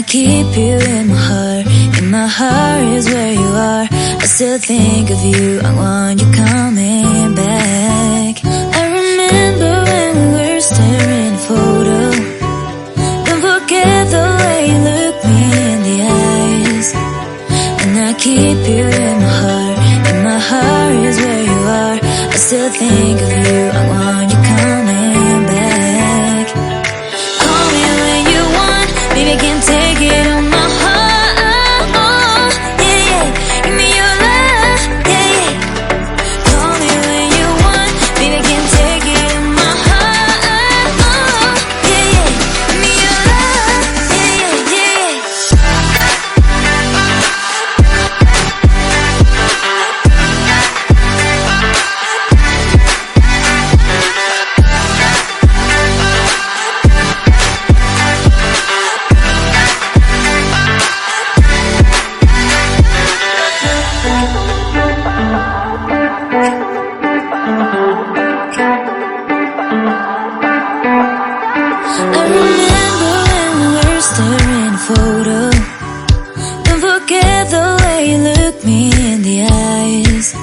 keep you in my heart. In my heart is where you are. I still think of you, I want you coming back. I remember when we were staring at a photo. Don't forget the way you look me in the eyes. And I keep you in my heart. In my heart is where you are. I still think of you, I want you coming back. Call me when you want, baby, I can take it on my heart. Yeah, yeah, give me your love, yeah, yeah. Call me when you want, baby, I can take it on my heart. Yeah, yeah, give me your love, yeah, yeah, yeah. I remember when we were staring at a photo. Don't forget the way you look me in the eyes.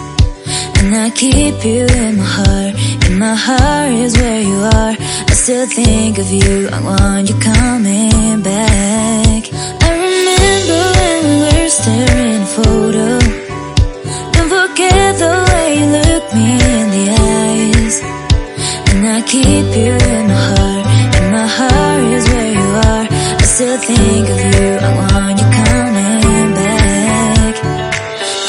And I keep you in my heart. In my heart is where you are. I still think of you, I want you coming back. I remember when we were staring at a photo. Don't forget the way you look me in the eyes. And I keep you in my heart. In my heart is where you are. I still think of you, I want you coming back.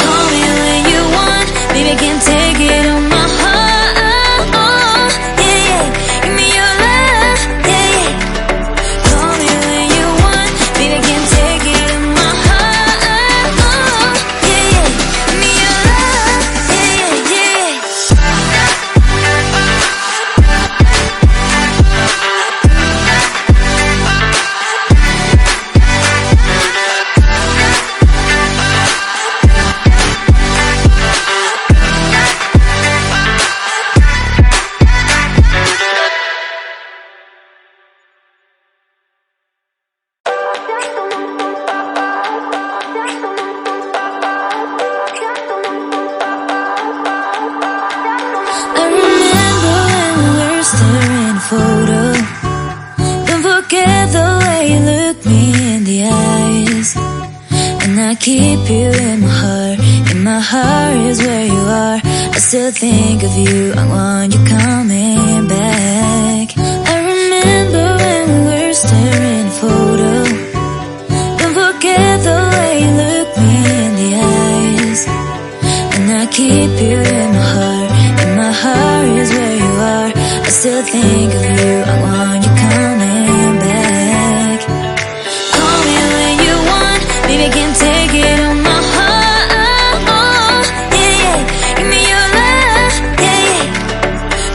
Call me when you want, baby, I can take it on my heart. Yeah, yeah, give me your love, yeah, yeah. Call me when you want, baby, I can take it on my heart. Yeah, yeah, give me your love, yeah, yeah, yeah. I remember when we were staring at a photo. Don't forget the way you look me in the eyes. And I keep you in my heart. In my heart is where you are. I still think of you, I want you coming back. I remember when we were staring at a photo. Don't forget the way you look me in the eyes. And I keep you in my heart. In my heart is where you are. I still think of you, I want you coming back. Call me when you want, baby, I can take it on my heart. Yeah, yeah, give me your love, yeah, yeah.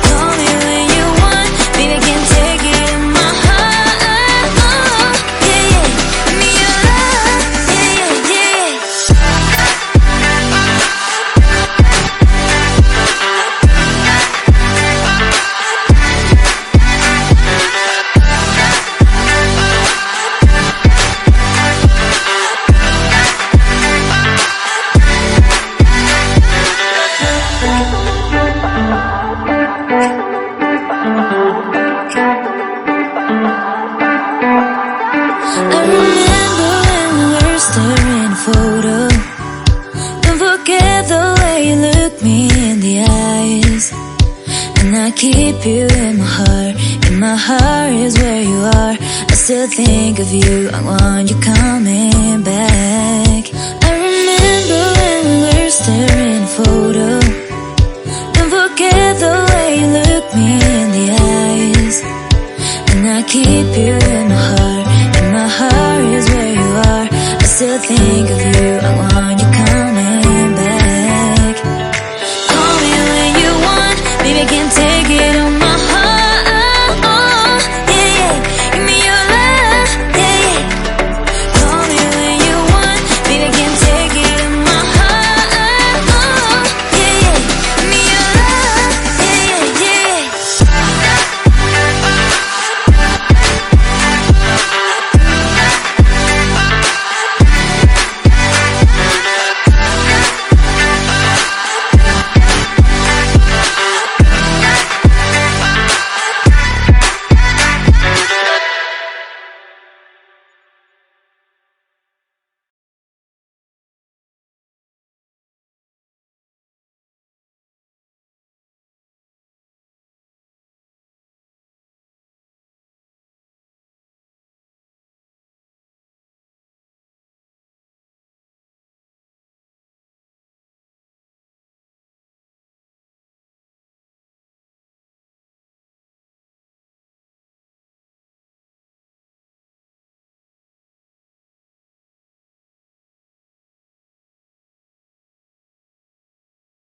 Call me when you want, baby, I can take it on my heart. Yeah, yeah, give me your love, yeah, yeah, yeah. I remember when we were staring at a photo. Don't forget the way you look me in the eyes. And I keep you in my heart. In my heart is where you are. I still think of you, I want you coming back. Call me when you want, baby, I can take it on my heart. Yeah, yeah, give me your love, yeah, yeah. Call me when you want, baby, I can take it on my heart. Yeah, yeah, give me your love, yeah, yeah, yeah. I remember when we were staring at a photo. Don't forget the way you look me in the eyes. And I keep you in my heart. In my heart is where you are. I still think of you, I want you coming back. I remember when we were staring at a photo. Don't forget the way you look me in the eyes. And I keep you in my heart. In my heart is where you are. I still think of you, I want you coming back. Call me when you want, baby, I can take